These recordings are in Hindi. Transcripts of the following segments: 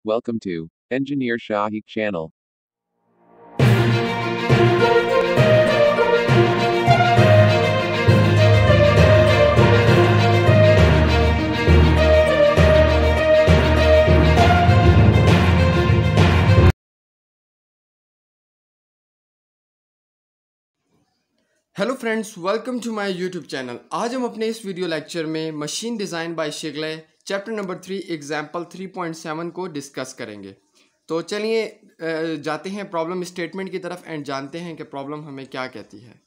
Welcome to Engineer Shahi channel. Hello friends, welcome to my YouTube channel. आज हम अपने इस वीडियो लेक्चर में machine design by Shigley chapter number 3 example 3.7 को डिस्कस करेंगे। तो चलिए जाते हैं प्रॉब्लम स्टेटमेंट की तरफ एंड जानते हैं कि प्रॉब्लम हमें क्या कहती है।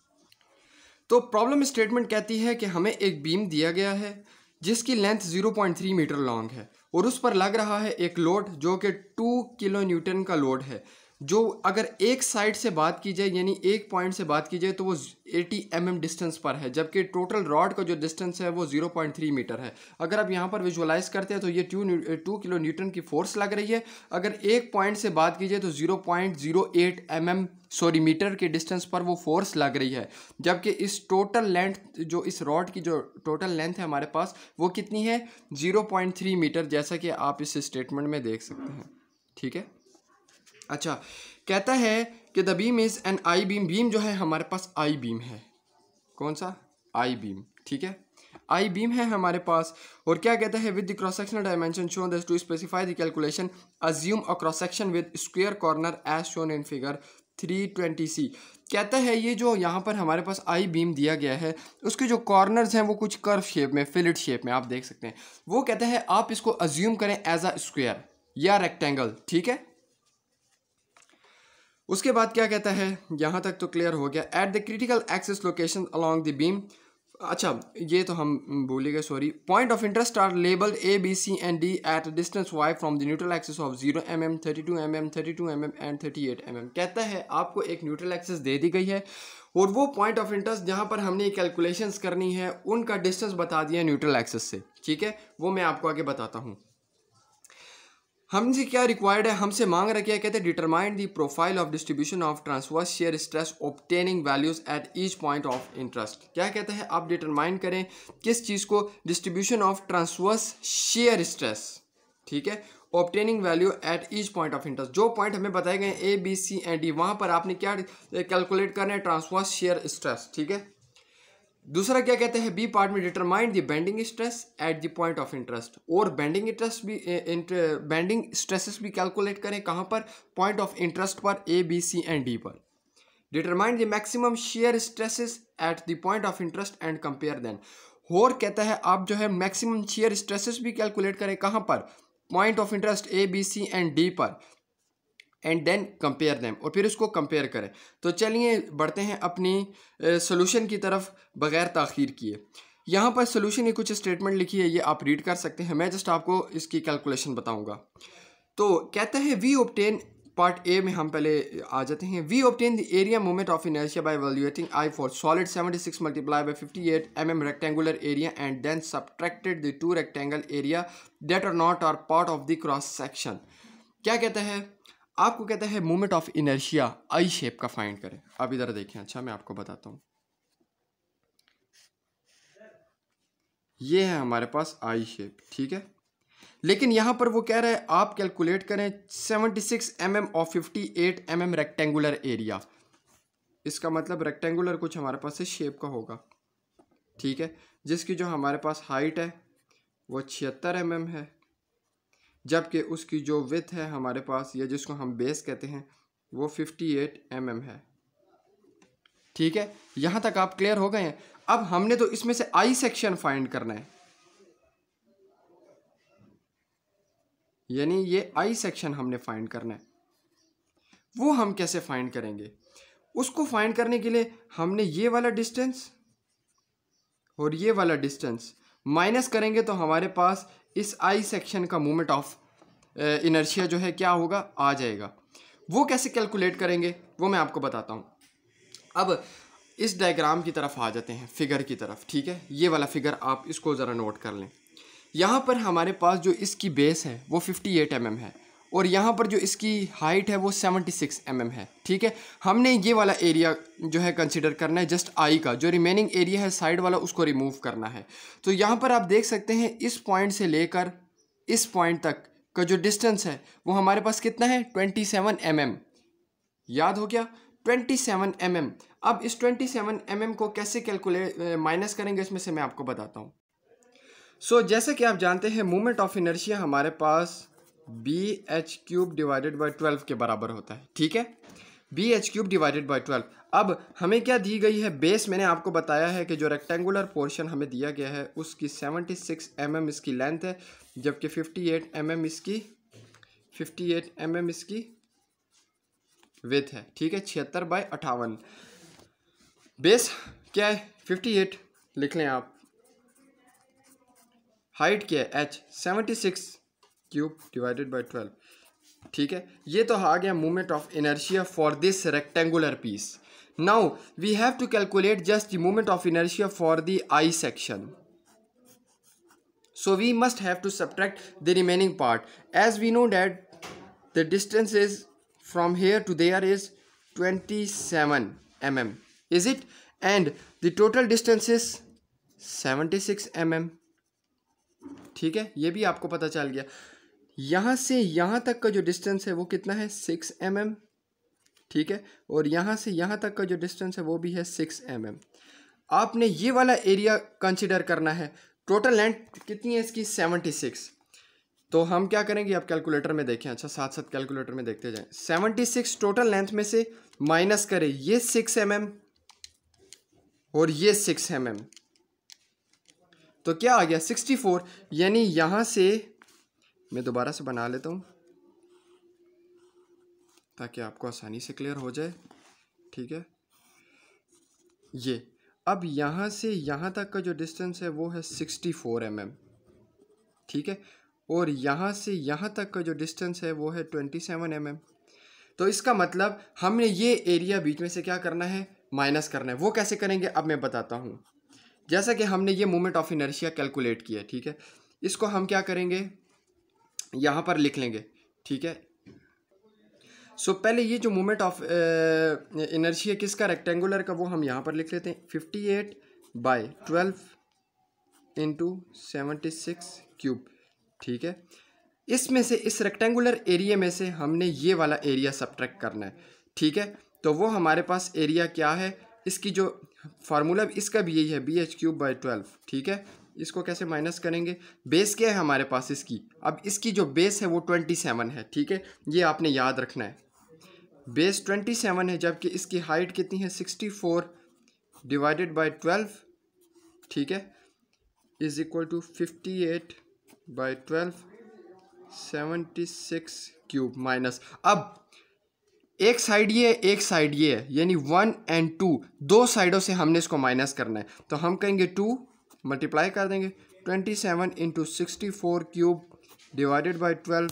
तो प्रॉब्लम स्टेटमेंट कहती है कि हमें एक बीम दिया गया है जिसकी लेंथ 0.3 मीटर लॉन्ग है और उस पर लग रहा है एक लोड जो कि 2 किलो न्यूटन का लोड है, जो अगर एक साइड से बात की जाए यानी एक पॉइंट से बात की जाए तो वो 80 mm डिस्टेंस पर है, जबकि टोटल रॉड का जो डिस्टेंस है वो 0.3 मीटर है। अगर आप यहाँ पर विजुअलाइज करते हैं तो ये 2 किलो न्यूटन की फोर्स लग रही है। अगर एक पॉइंट से बात की जाए तो 0.08 मीटर के डिस्टेंस पर वो फोर्स लग रही है, जबकि इस टोटल लेंथ जो इस रॉड की जो टोटल लेंथ है हमारे पास वो कितनी है 0.3 मीटर, जैसा कि आप इस स्टेटमेंट में देख सकते हैं। ठीक है, अच्छा, कहता है कि the beam is an I beam. Beam जो है हमारे पास आई बीम है। कौन सा? आई बीम। ठीक है, आई बीम है हमारे पास। और क्या कहता है, with the cross sectional dimension shown that to specify the calculation assume a cross section with square corner as shown in figure 320C। कहता है ये जो यहाँ पर हमारे पास आई बीम दिया गया है उसके जो कॉर्नर्स हैं वो कुछ कर्व शेप में, फिलेट शेप में आप देख सकते हैं। वो कहता है आप इसको अज्यूम करें एज अ स्क्वायर या रेक्टेंगल। ठीक है, उसके बाद क्या कहता है, यहाँ तक तो क्लियर हो गया। At the critical axis location along the beam, अच्छा ये तो हम भूल गए, sorry. Point of interest are labelled A B C and D at distance y from the neutral axis of 0 mm 32 mm 32 mm and 38 mm। कहता है आपको एक न्यूट्रल एक्सिस दे दी गई है और वो पॉइंट ऑफ इंटरेस्ट जहाँ पर हमने कैलकुलेशंस करनी है उनका डिस्टेंस बता दिया न्यूट्रल एक्सिस से। ठीक है, वो मैं आपको आगे बताता हूँ। हमसे क्या रिक्वायर्ड है, हमसे मांग रखा है, कहते हैं determine the profile of distribution of transverse shear stress obtaining values at each point of interest. क्या कहते हैं, आप डिटरमाइन करें किस चीज़ को, distribution of transverse shear stress. ठीक है, obtaining value at each point of interest. जो पॉइंट हमें बताए गए A B C and D, वहाँ पर आपने क्या कैलकुलेट करना है, ट्रांसवर्स शेयर स्ट्रेस। ठीक है, दूसरा क्या कहते हैं, बी पार्ट में determine the bending stress at the point of interest. और बेंडिंग इंटरेस्ट भी बेंडिंग स्ट्रेसेस भी कैलकुलेट करें कहाँ पर, पॉइंट ऑफ इंटरेस्ट पर, A B C and D पर। Determine the maximum shear stresses at the point of interest and compare then. और कहता है आप जो है मैक्सिमम शेयर स्ट्रेसेस भी कैलकुलेट करें कहाँ पर, point of interest A B C and D पर, एंड देन कंपेयर देम, और फिर उसको कंपेयर करें। तो चलिए बढ़ते हैं अपनी सोल्यूशन की तरफ बगैर ताख़ीर किए। यहाँ पर सोल्यूशन की कुछ स्टेटमेंट लिखी है, ये आप रीड कर सकते हैं, मैं जस्ट आपको इसकी कैलकुलेशन बताऊँगा। तो कहता है वी ऑब्टेन, पार्ट ए में हम पहले आ जाते हैं। We obtain the area moment of inertia by evaluating I for solid 76 multiply by 58 mm rectangular area and then subtracted the 2 rectangle area that are not are part of the cross section. क्या कहता है, आपको कहता है moment of inertia I shape का फाइंड करें। अब इधर देखें, अच्छा मैं आपको बताता हूँ, ये है हमारे पास आई शेप। ठीक है, लेकिन यहाँ पर वो कह रहा है आप कैलकुलेट करें 76 mm और 58 mm रेक्टेंगुलर एरिया। इसका मतलब रेक्टेंगुलर कुछ हमारे पास इस शेप का होगा। ठीक है, जिसकी जो हमारे पास हाइट है वो 76 mm है, जबकि उसकी जो विड्थ है हमारे पास, या जिसको हम बेस कहते हैं, वो 58 mm है। ठीक है, यहाँ तक आप क्लियर हो गए हैं। अब हमने तो इसमें से आई सेक्शन फाइंड करना है, यानी ये आई सेक्शन हमने फाइंड करना है। वो हम कैसे फाइंड करेंगे, उसको फाइंड करने के लिए हमने ये वाला डिस्टेंस और ये वाला डिस्टेंस माइनस करेंगे तो हमारे पास इस आई सेक्शन का मोमेंट ऑफ इनर्शिया जो है क्या होगा, आ जाएगा। वो कैसे कैलकुलेट करेंगे वो मैं आपको बताता हूँ। अब इस डायग्राम की तरफ आ जाते हैं, फिगर की तरफ। ठीक है, ये वाला फिगर आप इसको ज़रा नोट कर लें। यहाँ पर हमारे पास जो इसकी बेस है वो 58 mm है और यहाँ पर जो इसकी हाइट है वो 76 mm है। ठीक है, हमने ये वाला एरिया जो है कंसिडर करना है, जस्ट आई का। जो रिमेनिंग एरिया है साइड वाला उसको रिमूव करना है। तो यहाँ पर आप देख सकते हैं इस पॉइंट से लेकर इस पॉइंट तक का जो डिस्टेंस है वो हमारे पास कितना है 27 mm। याद हो गया 27 mm। अब इस 27 mm को कैसे कैलकुलेट माइनस करेंगे इसमें से मैं आपको बताता हूँ। सो जैसे कि आप जानते हैं मोमेंट ऑफ इनर्शिया हमारे पास bh³ डिवाइडेड बाई 12 के बराबर होता है, ठीक है, bh³ डिवाइडेड बाई 12। अब हमें क्या दी गई है, बेस मैंने आपको बताया है कि जो रेक्टेंगुलर पोर्शन हमें दिया गया है उसकी 76 mm इसकी लेंथ है, जबकि 58 mm इसकी विड्थ है, ठीक है, 76/58। बेस क्या है 58 लिख लें आप, हाइट क्या है h 76³ डिवाइडेड बाई 12, ठीक है। ये तो आ गया movement of inertia for this rectangular piece. Now we have to calculate just the movement of inertia for the I section, so we must have to subtract the remaining part, as we know that the distance is from here to there is 27 mm, is it, and the total distance is 76 mm, ठीक है, ये भी आपको पता चल गया। यहाँ से यहाँ तक का जो डिस्टेंस है वो कितना है 6 mm, ठीक है, और यहाँ से यहाँ तक का जो डिस्टेंस है वो भी है 6 mm। आपने ये वाला एरिया कंसिडर करना है। टोटल लेंथ कितनी है इसकी 76। तो हम क्या करेंगे, आप कैलकुलेटर में देखें, अच्छा साथ साथ कैलकुलेटर में देखते जाएं। 76 टोटल लेंथ में से माइनस करें ये 6 mm और ये 6 mm, तो क्या आ गया 64। यानी यहाँ से मैं दोबारा से बना लेता हूँ ताकि आपको आसानी से क्लियर हो जाए, ठीक है। ये अब यहाँ से यहाँ तक का जो डिस्टेंस है वो है 64 mm, ठीक है, और यहाँ से यहाँ तक का जो डिस्टेंस है वो है 27 mm। तो इसका मतलब हमने ये एरिया बीच में से क्या करना है, माइनस करना है। वो कैसे करेंगे अब मैं बताता हूँ। जैसा कि हमने ये मोमेंट ऑफ इनर्शिया कैलकुलेट किया, ठीक है, इसको हम क्या करेंगे, यहाँ पर लिख लेंगे, ठीक है। सो पहले ये जो मोमेंट ऑफ इनर्शिया किसका, रेक्टेंगुलर का, वो हम यहाँ पर लिख लेते हैं 58/12 इंटू 76³, ठीक है। इसमें से इस रेक्टेंगुलर एरिया में से हमने ये वाला एरिया सब्ट्रैक्ट करना है, ठीक है। तो वो हमारे पास एरिया क्या है, इसकी जो फार्मूला इसका भी यही है bh³/12, ठीक है। इसको कैसे माइनस करेंगे, बेस क्या है हमारे पास इसकी, अब इसकी जो बेस है वो 27 है, ठीक है, ये आपने याद रखना है। बेस 27 है, जबकि इसकी हाइट कितनी है 64 डिवाइडेड बाई 12, ठीक है, इज इक्वल टू 58/12 76³ माइनस, अब एक साइड ये है एक साइड ये है, यानी 1 और 2 दो साइडों से हमने इसको माइनस करना है। तो हम कहेंगे 2 मल्टीप्लाई कर देंगे 27 इंटू 64³ डिवाइडेड बाई 12,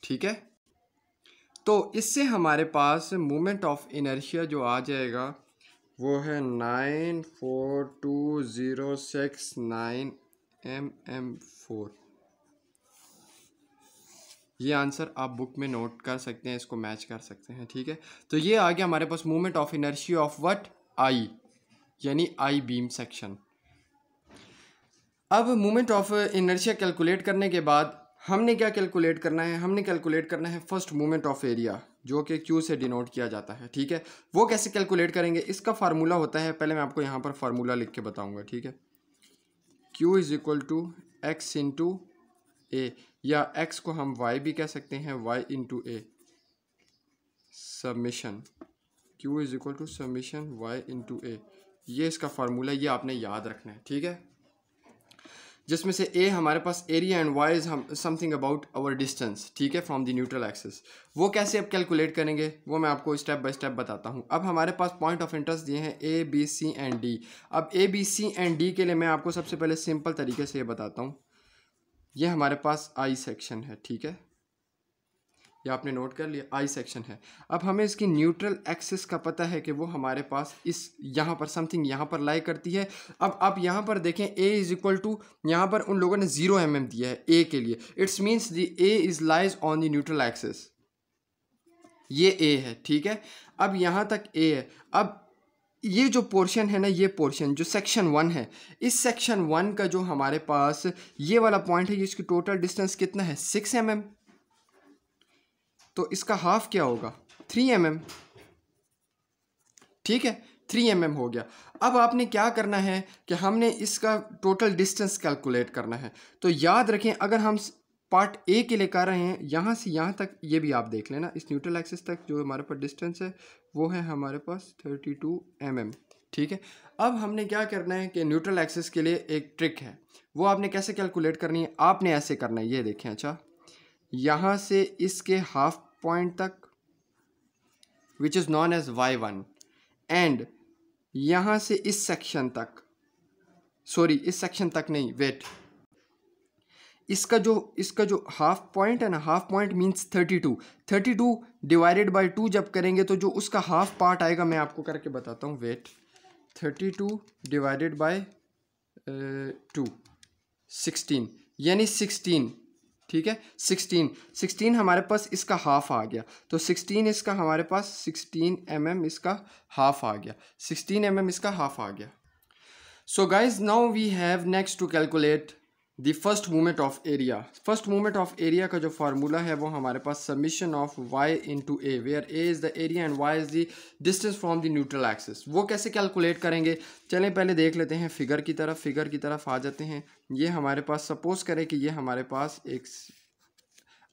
ठीक है। तो इससे हमारे पास मोमेंट ऑफ इनर्शिया जो आ जाएगा वो है 94206 mm4। ये आंसर आप बुक में नोट कर सकते हैं, इसको मैच कर सकते हैं, ठीक है। तो ये आ गया हमारे पास moment of inertia of what, I, यानी आई बीम सेक्शन। अब मोमेंट ऑफ इनर्शिया कैलकुलेट करने के बाद हमने क्या कैलकुलेट करना है, हमने कैलकुलेट करना है फर्स्ट मोमेंट ऑफ एरिया, जो कि क्यू से डिनोट किया जाता है, ठीक है। वो कैसे कैलकुलेट करेंगे, इसका फार्मूला होता है, पहले मैं आपको यहाँ पर फार्मूला लिख के बताऊँगा, ठीक है। Q is equal to x into a, या x को हम y भी कह सकते हैं, y into a, summation Q is equal to summation y into a. ये इसका फार्मूला, ये आपने याद रखना है, ठीक है, जिसमें से a हमारे पास area and y is something about our distance, ठीक है, फ्रॉम द न्यूट्रल एक्सिस। वो कैसे अब कैलकुलेट करेंगे वो मैं आपको स्टेप बाय स्टेप बताता हूँ। अब हमारे पास पॉइंट ऑफ इंटरेस्ट दिए हैं A, B, C and D। अब A, B, C and D के लिए मैं आपको सबसे पहले सिंपल तरीके से ये बताता हूँ। ये हमारे पास आई सेक्शन है, ठीक है, ये आपने नोट कर लिया, आई सेक्शन है। अब हमें इसकी न्यूट्रल एक्सिस का पता है कि वो हमारे पास इस यहाँ पर समथिंग यहाँ पर लाई करती है। अब आप यहाँ पर देखें ए इज इक्वल टू, यहाँ पर उन लोगों ने 0 mm दिया है ए के लिए, it's means the A is lies on the neutral axis, ये ए है, ठीक है। अब यहाँ तक ए है, अब ये जो पोर्शन है ना, ये पोर्शन जो सेक्शन 1 है, इस सेक्शन 1 का जो हमारे पास ये वाला पॉइंट है, इसकी टोटल डिस्टेंस कितना है 6 mm, तो इसका हाफ क्या होगा 3 mm, ठीक है 3 mm हो गया। अब आपने क्या करना है कि हमने इसका टोटल डिस्टेंस कैलकुलेट करना है। तो याद रखें, अगर हम पार्ट ए के लिए कर रहे हैं यहाँ से यहाँ तक, ये भी आप देख लेना, इस न्यूट्रल एक्सिस तक जो हमारे पास डिस्टेंस है वो है हमारे पास 32 mm, ठीक है। अब हमने क्या करना है कि न्यूट्रल एक्सिस के लिए एक ट्रिक है, वो आपने कैसे कैलकुलेट करनी है, आपने ऐसे करना है, ये देखें, अच्छा यहाँ से इसके हाफ पॉइंट तक which is known as y1 and यहाँ से इस सेक्शन तक, सॉरी इस सेक्शन तक नहीं, वेट, इसका जो हाफ पॉइंट है ना, half point means 32 divided by 2 जब करेंगे तो जो उसका हाफ पार्ट आएगा, मैं आपको करके बताता हूँ, वेट, 32 डिवाइडेड बाय 2 16, यानी 16, ठीक है 16 हमारे पास इसका हाफ आ गया, तो 16 इसका हमारे पास 16 mm इसका हाफ आ गया, 16 mm इसका हाफ आ गया। So guys now we have next to calculate the first movement of area. First movement of area का जो फार्मूला है वो हमारे पास summation of y into a, where a is the area and y is the distance from the neutral axis. वो कैसे कैलकुलेट करेंगे, चलें पहले देख लेते हैं फिगर की तरफ आ जाते हैं। ये हमारे पास, सपोज करें कि ये हमारे पास एक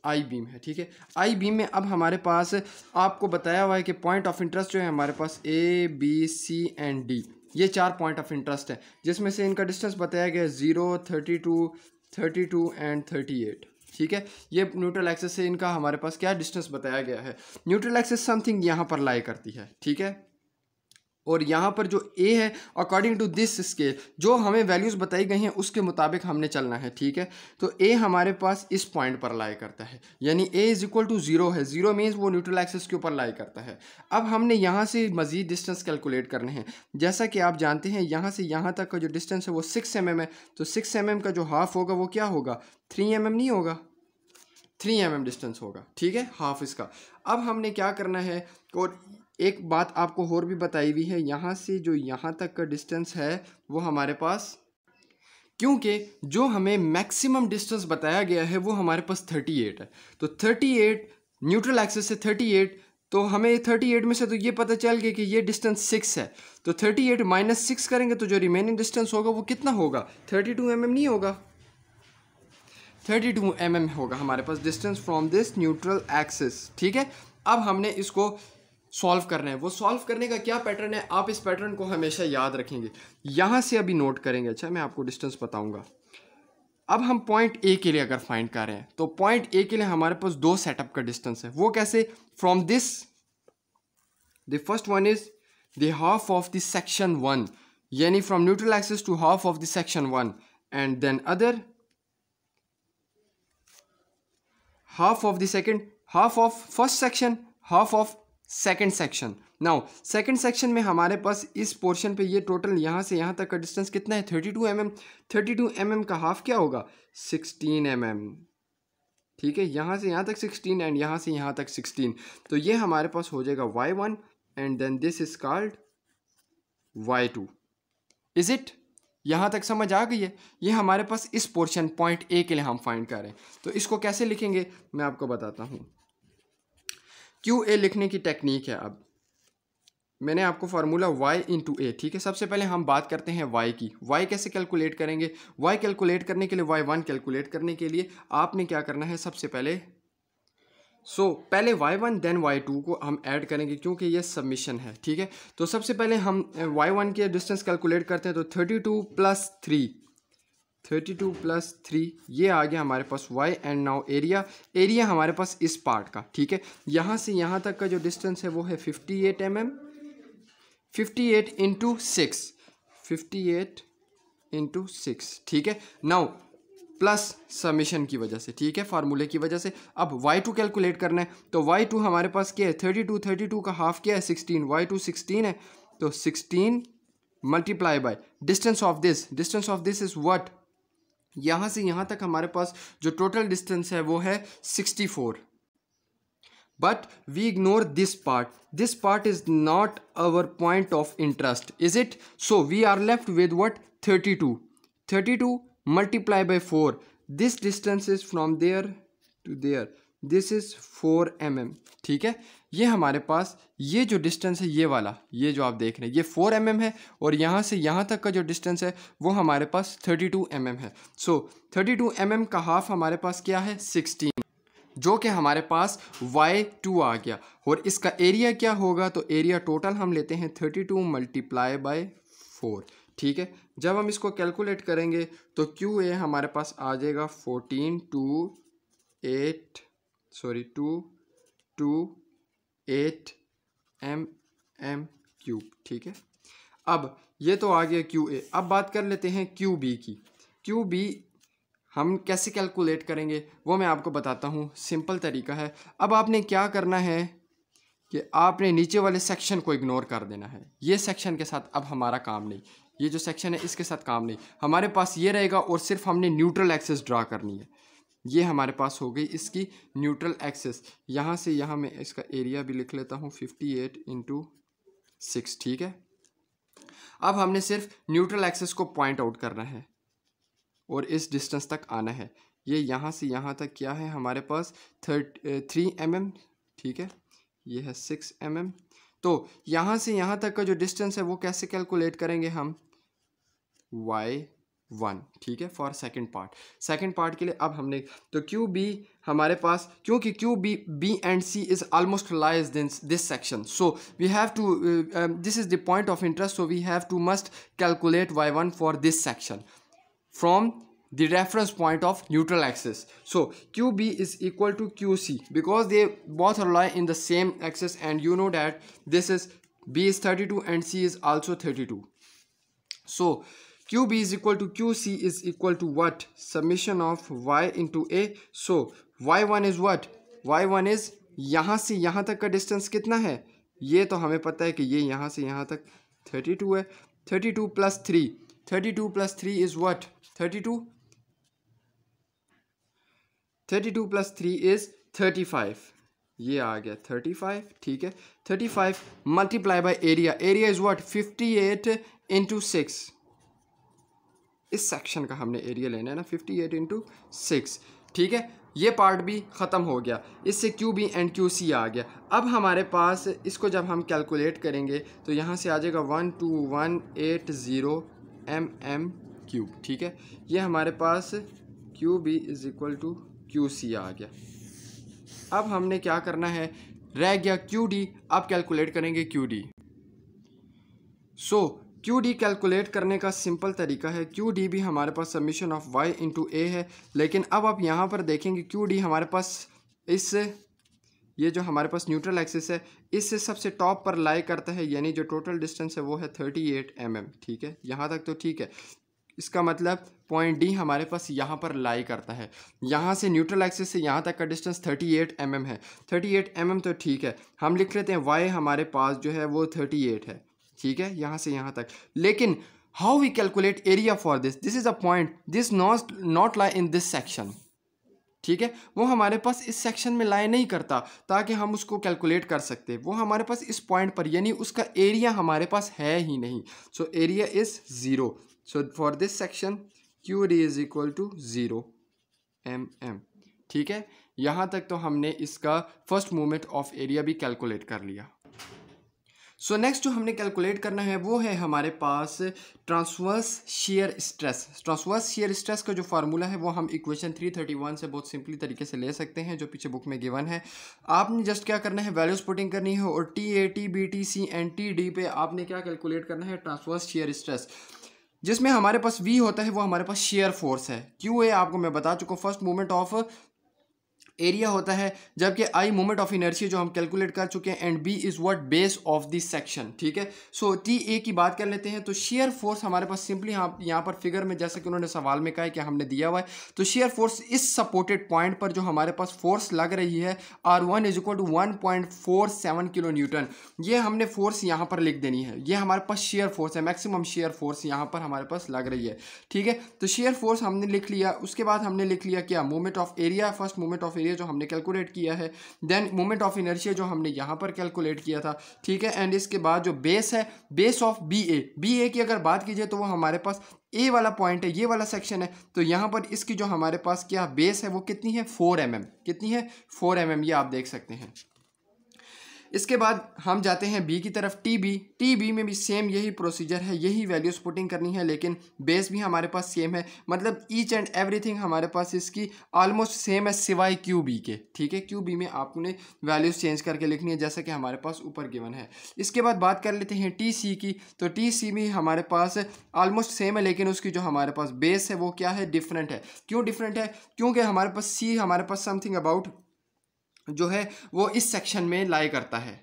आई बीम है, ठीक है। आई बीम में अब हमारे पास आपको बताया हुआ है कि पॉइंट ऑफ इंटरेस्ट जो है हमारे पास A B C and D, ये 4 पॉइंट ऑफ इंटरेस्ट है, जिसमें से इनका डिस्टेंस बताया गया है 0, 32 एंड 38, ठीक है। ये न्यूट्रल एक्सिस से इनका हमारे पास क्या डिस्टेंस बताया गया है। न्यूट्रल एक्सिस समथिंग यहाँ पर लाई करती है, ठीक है, और यहाँ पर जो ए है अकॉर्डिंग टू दिस स्केल जो हमें वैल्यूज़ बताई गई हैं उसके मुताबिक हमने चलना है, ठीक है। तो ए हमारे पास इस पॉइंट पर लाई करता है, यानी ए इज़ इक्वल टू 0 है, 0 मीन्स वो न्यूट्रल एक्सिस के ऊपर लाई करता है। अब हमने यहाँ से मज़ीद डिस्टेंस कैलकुलेट करने हैं। जैसा कि आप जानते हैं यहाँ से यहाँ तक का जो डिस्टेंस है वो 6 mm है, तो 6 mm का जो हाफ होगा वो क्या होगा 3 mm नहीं होगा, 3 mm डिस्टेंस होगा, ठीक है, हाफ इसका। अब हमने क्या करना है, और एक बात आपको और भी बताई हुई है, यहाँ से जो यहाँ तक का डिस्टेंस है वो हमारे पास, क्योंकि जो हमें मैक्सिमम डिस्टेंस बताया गया है वो हमारे पास 38 है, तो 38 न्यूट्रल एक्सिस से 38, तो हमें 38 में से तो ये पता चल गया कि ये डिस्टेंस 6 है, तो 38 माइनस 6 करेंगे तो जो रिमेनिंग डिस्टेंस होगा वो कितना होगा 32 mm नहीं होगा, 32 mm होगा हमारे पास distance from this neutral axis, ठीक है। अब हमने इसको सॉल्व करना है। वो सॉल्व करने का क्या पैटर्न है, आप इस पैटर्न को हमेशा याद रखेंगे, यहाँ से अभी नोट करेंगे। अच्छा, मैं आपको डिस्टेंस बताऊंगा। अब हम पॉइंट ए के लिए अगर फाइंड कर रहे हैं तो पॉइंट ए के लिए हमारे पास 2 सेटअप का डिस्टेंस है, वो कैसे, from this, the first one is the half of the section 1, यानी from neutral axis to half of the section 1, and then other half of the second, half of first section, half of second section. Now second section में हमारे पास इस पोर्शन पे ये टोटल यहाँ से यहाँ तक का डिस्टेंस कितना है 32 mm, 32 mm का हाफ क्या होगा 16 mm, ठीक है। यहाँ से यहाँ तक 16 एंड यहाँ से यहाँ तक 16, तो ये हमारे पास हो जाएगा y1 and then this is called y2। Is it, यहाँ तक समझ आ गई है। ये हमारे पास इस पोर्शन पॉइंट ए के लिए हम फाइंड कर रहे हैं, तो इसको कैसे लिखेंगे मैं आपको बताता हूँ। क्यू ए लिखने की टेक्निक है, अब मैंने आपको फार्मूला y इंटू ए, ठीक है। सबसे पहले हम बात करते हैं y की। y कैसे कैलकुलेट करेंगे, y कैलकुलेट करने के लिए, y1 कैलकुलेट करने के लिए आपने क्या करना है, सबसे पहले पहले y1 देन y2 को हम ऐड करेंगे क्योंकि ये सबमिशन है, ठीक है। तो सबसे पहले हम y1 के डिस्टेंस कैलकुलेट करते हैं, तो 32 प्लस 3 ये आ गया हमारे पास y, एंड नाउ एरिया हमारे पास इस पार्ट का, ठीक है। यहाँ से यहाँ तक का जो डिस्टेंस है वो है 58 mm, 58 इंटू 6, ठीक है। नाउ प्लस समीशन की वजह से, ठीक है, फार्मूले की वजह से। अब y2 कैलकुलेट करना है, तो y2 हमारे पास क्या है 32 का हाफ क्या है 16, y2 16 है, तो 16 multiply by distance of this is what, यहाँ से यहाँ तक हमारे पास जो टोटल डिस्टेंस है वो है 64, but we ignore this part. This part is not our point of interest, is it? So we are left with what? 32 multiply by 4. This distance is from there to there. This is 4 mm. ठीक है, ये हमारे पास ये जो डिस्टेंस है ये वाला, ये जो आप देख रहे हैं ये 4 mm है, और यहाँ से यहाँ तक का जो डिस्टेंस है वो हमारे पास 32 mm है. सो 32 mm का हाफ हमारे पास क्या है? 16, जो कि हमारे पास y2 आ गया. और इसका एरिया क्या होगा? तो एरिया टोटल हम लेते हैं 32 मल्टीप्लाई बाय 4. ठीक है, जब हम इसको कैलकुलेट करेंगे तो QA हमारे पास आ जाएगा 228 mm क्यूब. ठीक है, अब ये तो आ गया QA. अब बात कर लेते हैं QB की. QB हम कैसे कैलकुलेट करेंगे वो मैं आपको बताता हूँ. सिंपल तरीका है. अब आपने क्या करना है कि आपने नीचे वाले सेक्शन को इग्नोर कर देना है. ये सेक्शन के साथ अब हमारा काम नहीं, ये जो सेक्शन है इसके साथ काम नहीं. हमारे पास ये रहेगा और सिर्फ हमने न्यूट्रल एक्सिस ड्रा करनी है. ये हमारे पास हो गई इसकी न्यूट्रल एक्सिस. यहाँ से यहाँ मैं इसका एरिया भी लिख लेता हूँ 58 × 6. ठीक है, अब हमने सिर्फ न्यूट्रल एक्सिस को पॉइंट आउट करना है और इस डिस्टेंस तक आना है. ये यहाँ से यहाँ तक क्या है हमारे पास? 3 mm. ठीक है, ये है 6 mm. तो यहाँ से यहाँ तक का जो डिस्टेंस है वो कैसे कैलकुलेट करेंगे हम? y1. ठीक है, फॉर सेकंड पार्ट के लिए अब हमने तो QB हमारे पास, क्योंकि QB B and C is almost lies this section, so we have to this is the point of interest, so we have to must calculate y1 for this section from the reference point of neutral axis. So QB is equal to QC because they both lie in the same axis, and you know that this is B is 32 and C is also 32. So QB is equal to QC is equal to what? Summation of Y into A. So Y1 is what? Y1 is यहाँ से यहाँ तक का डिस्टेंस कितना है? ये तो हमें पता है कि ये यहाँ से यहाँ तक 32 है. 32 plus 3. 32 plus 3 is what? 32. 32 plus 3 is 35. ये आ गया 35. ठीक है, 35 multiply by area. Area is what? 58 × 6. इस सेक्शन का हमने एरिया लेना है ना, 58 × 6. ठीक है, ये पार्ट भी ख़त्म हो गया. इससे QB एंड QC आ गया. अब हमारे पास इसको जब हम कैलकुलेट करेंगे तो यहाँ से आ जाएगा 12180 mm क्यूब. ठीक है, ये हमारे पास QB is equal to QC आ गया. अब हमने क्या करना है? रह गया QD. अब कैलकुलेट करेंगे QD. सो QD कैलकुलेट करने का सिंपल तरीका है. QD भी हमारे पास समीशन ऑफ Y × A है, लेकिन अब आप यहाँ पर देखेंगे QD हमारे पास इससे, ये जो हमारे पास न्यूट्रल एक्सिस है इससे सबसे टॉप पर लाई करता है, यानी जो टोटल डिस्टेंस है वो है 38 mm. ठीक है, यहाँ तक तो ठीक है. इसका मतलब पॉइंट D हमारे पास यहाँ पर लाई करता है. यहाँ से न्यूट्रल एक्सिस से यहाँ तक का डिस्टेंस 38 mm है. 38 mm तो ठीक है, हम लिख लेते हैं Y हमारे पास जो है वो 38 है. ठीक है, यहाँ से यहाँ तक. लेकिन how we calculate area for this? This is a point, this not lie in this section. ठीक है, वो हमारे पास इस सेक्शन में लाई नहीं करता ताकि हम उसको कैलकुलेट कर सकते. वो हमारे पास इस पॉइंट पर, यानी उसका एरिया हमारे पास है ही नहीं. So area is 0. So for this section QD is equal to 0 mm. ठीक है, यहाँ तक तो हमने इसका फर्स्ट मूवमेंट ऑफ एरिया भी कैलकुलेट कर लिया. सो नेक्स्ट जो हमने कैलकुलेट करना है वो है हमारे पास transverse shear stress. Transverse shear stress का जो फार्मूला है वो हम इक्वेशन 331 से बहुत सिंपली तरीके से ले सकते हैं, जो पीछे बुक में गिवन है. आपने जस्ट क्या करना है? वैल्यूज पुटिंग करनी है और TA, TB, TC and TD पे आपने क्या कैलकुलेट करना है? Transverse shear stress. जिसमें हमारे पास V होता है वो हमारे पास शेयर फोर्स है. QA आपको मैं बता चुका हूँ, फर्स्ट मूवमेंट ऑफ एरिया होता है, जबकि I मोमेंट ऑफ इनर्शिया जो हम कैलकुलेट कर चुके हैं, and B is what? Base of this section. ठीक है, सो TA की बात कर लेते हैं. तो शेयर फोर्स हमारे पास सिंपली यहाँ पर फिगर में, जैसे कि उन्होंने सवाल में कहा है कि हमने दिया हुआ है, तो शेयर फोर्स इस सपोर्टेड पॉइंट पर जो हमारे पास फोर्स लग रही है R1 is equal to 1.47 kilo newton. ये हमने फोर्स यहाँ पर लिख देनी है. ये हमारे पास शेयर फोर्स है, मैक्सिमम शेयर फोर्स यहाँ पर हमारे पास लग रही है. ठीक है, तो शेयर फोर्स हमने लिख लिया. उसके बाद हमने लिख लिया क्या? Movement of area, first movement of area जो हमने कैलकुलेट किया है, देन मोमेंट ऑफ इनर्शिया जो हमने यहाँ पर कैलकुलेट किया था, ठीक है। एंड इसके बाद जो बेस है, बेस ऑफ बी ए की अगर बात कीजिए तो वो हमारे पास ए वाला पॉइंट है, ये वाला सेक्शन है। तो यहाँ पर इसकी जो हमारे पास क्या बेस है वो कितनी है, 4 mm। कितनी है, 4 mm, ये आप देख सकते हैं। इसके बाद हम जाते हैं बी की तरफ, टी बी में भी सेम यही प्रोसीजर है, यही वैल्यूज पुटिंग करनी है, लेकिन बेस भी हमारे पास सेम है। मतलब ईच एंड एवरीथिंग हमारे पास इसकी ऑलमोस्ट सेम है सिवाय क्यू बी के, ठीक है। क्यू बी में आपने वैल्यूज चेंज करके लिखनी है जैसा कि हमारे पास ऊपर गिवन है। इसके बाद बात कर लेते हैं टी सी की। तो टी सी में हमारे पास ऑलमोस्ट सेम है, लेकिन उसकी जो हमारे पास बेस है वो क्या है, डिफरेंट है। क्यों डिफरेंट है, क्योंकि हमारे पास सी हमारे पास समथिंग अबाउट जो है वो इस सेक्शन में लाई करता है।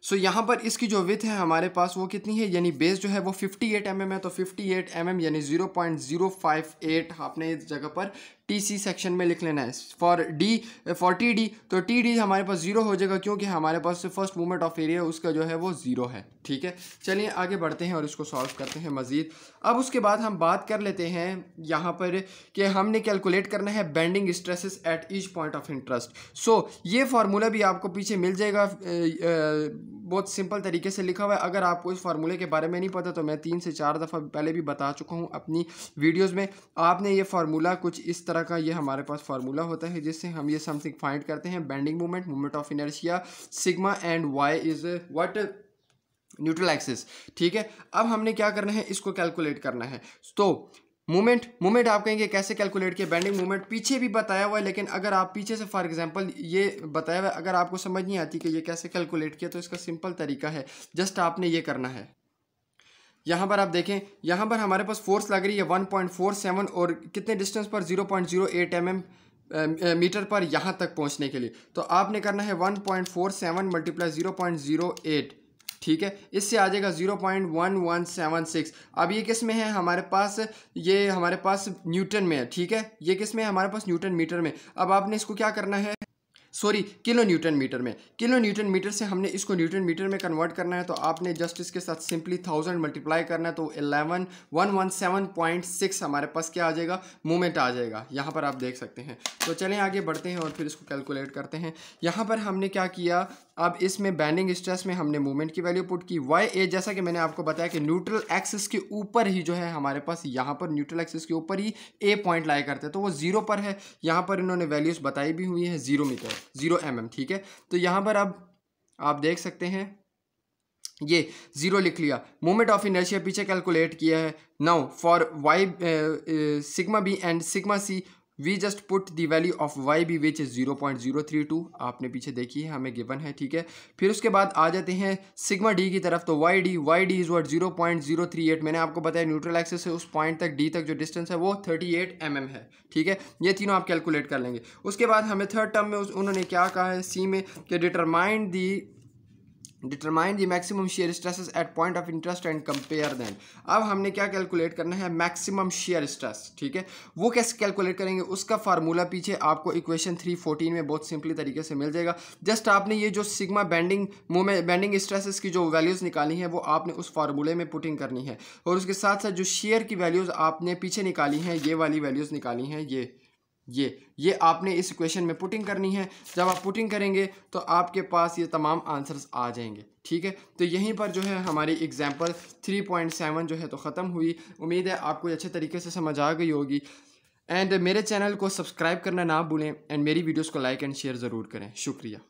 सो यहाँ पर इसकी जो विथ है हमारे पास वो कितनी है, यानी बेस जो है वो 58 mm है। तो 58 mm यानी 0.058 आपने इस जगह पर टीसी सेक्शन में लिख लेना है। फॉर टी डी तो टी डी हमारे पास 0 हो जाएगा, क्योंकि हमारे पास फर्स्ट मूवमेंट ऑफ एरिया उसका जो है वो 0 है, ठीक है। चलिए आगे बढ़ते हैं और इसको सॉल्व करते हैं मज़ीद। अब उसके बाद हम बात कर लेते हैं यहाँ पर कि हमने कैलकुलेट करना है bending stresses at each point of interest. So ये फार्मूला भी आपको पीछे मिल जाएगा, बहुत सिंपल तरीके से लिखा हुआ है। अगर आपको इस फार्मूले के बारे में नहीं पता तो मैं 3 से 4 दफ़ा पहले भी बता चुका हूँ अपनी वीडियोज़ में। आपने ये फार्मूला कुछ इस तरह का, ये हमारे पास फार्मूला होता है जिससे हम ये समथिंग फाइंड करते हैं, bending moment, moment of inertia, sigma and Y is what, neutral axis, ठीक है। अब हमने क्या करना है, इसको कैलकुलेट करना है। तो मोमेंट आप कहेंगे कैसे कैलकुलेट किया, बेंडिंग मोमेंट पीछे भी बताया हुआ है, लेकिन अगर आप पीछे से फॉर एग्जांपल ये बताया हुआ है, अगर आपको समझ नहीं आती कि ये कैसे कैलकुलेट किया, तो इसका सिंपल तरीका है, जस्ट आपने ये करना है। यहाँ पर आप देखें, यहाँ पर हमारे पास फोर्स लग रही है 1.47 और कितने डिस्टेंस पर, 0.08 mm मीटर पर यहाँ तक पहुँचने के लिए। तो आपने करना है 1.47 मल्टीप्लाई 0.08, ठीक है। इससे आ जाएगा 0.1176। अब ये किस में है हमारे पास, ये हमारे पास न्यूटन में है, ठीक है। ये किस में है हमारे पास, न्यूटन मीटर में। अब आपने इसको क्या करना है, सॉरी किलो न्यूटन मीटर में, किलो न्यूटन मीटर से हमने इसको न्यूटन मीटर में कन्वर्ट करना है। तो आपने जस्ट इसके साथ सिंपली 1000 मल्टीप्लाई करना है, तो 11117.6 हमारे पास क्या आ जाएगा, मूवमेंट आ जाएगा। यहाँ पर आप देख सकते हैं। तो चलें आगे बढ़ते हैं और फिर इसको कैलकुलेट करते हैं। यहाँ पर हमने क्या किया, अब इसमें बेंडिंग स्ट्रेस में हमने मूवमेंट की वैल्यू पुट की, वाई ए, जैसा कि मैंने आपको बताया कि न्यूट्रल एक्सिस के ऊपर ही जो है हमारे पास, यहाँ पर न्यूट्रल एक्सिस के ऊपर ही ए पॉइंट लाई करते हैं, तो वो 0 पर है। यहाँ पर इन्होंने वैल्यूज बताई भी हुई है, 0 मीटर, 0 mm, ठीक है। तो यहाँ पर अब आप देख सकते हैं ये 0 लिख लिया। मोमेंट ऑफ इनर्शिया पीछे कैलकुलेट किया है। Now for Y sigma B and sigma C we just put the value of Y B which is 0.032, आपने पीछे देखी है, हमें गिवन है, ठीक है। फिर उसके बाद आ जाते हैं सिग्मा डी की तरफ। तो वाई डी इज़ व्हाट 0.038। मैंने आपको बताया न्यूट्रल एक्सिस से उस पॉइंट तक डी तक जो डिस्टेंस है वो 38 mm है, ठीक है। ये तीनों आप कैलकुलेट कर लेंगे। उसके बाद हमें थर्ड टर्म में उन्होंने क्या कहा है सी में कि determine the maximum shear stresses at point of interest and compare them. अब हमने क्या कैलकुलेट करना है, मैक्सिमम शेयर स्ट्रेस, ठीक है। वो कैसे कैलकुलेट करेंगे, उसका फार्मूला पीछे आपको इक्वेशन 314 में बहुत सिंपली तरीके से मिल जाएगा। जस्ट आपने ये जो सिग्मा बेंडिंग स्ट्रेसेस की जो वैल्यूज़ निकाली हैं वो आपने उस फार्मूले में पुटिंग करनी है, और उसके साथ साथ जो शेयर की वैल्यूज़ आपने पीछे निकाली हैं, ये वाली वैल्यूज़ निकाली हैं, ये आपने इस इक्वेशन में पुटिंग करनी है। जब आप पुटिंग करेंगे तो आपके पास ये तमाम आंसर्स आ जाएंगे, ठीक है। तो यहीं पर जो है हमारी एग्जांपल 3.7 जो है तो ख़त्म हुई। उम्मीद है आपको अच्छे तरीके से समझ आ गई होगी। एंड मेरे चैनल को सब्सक्राइब करना ना भूलें एंड मेरी वीडियोज़ को लाइक एंड शेयर ज़रूर करें। शुक्रिया।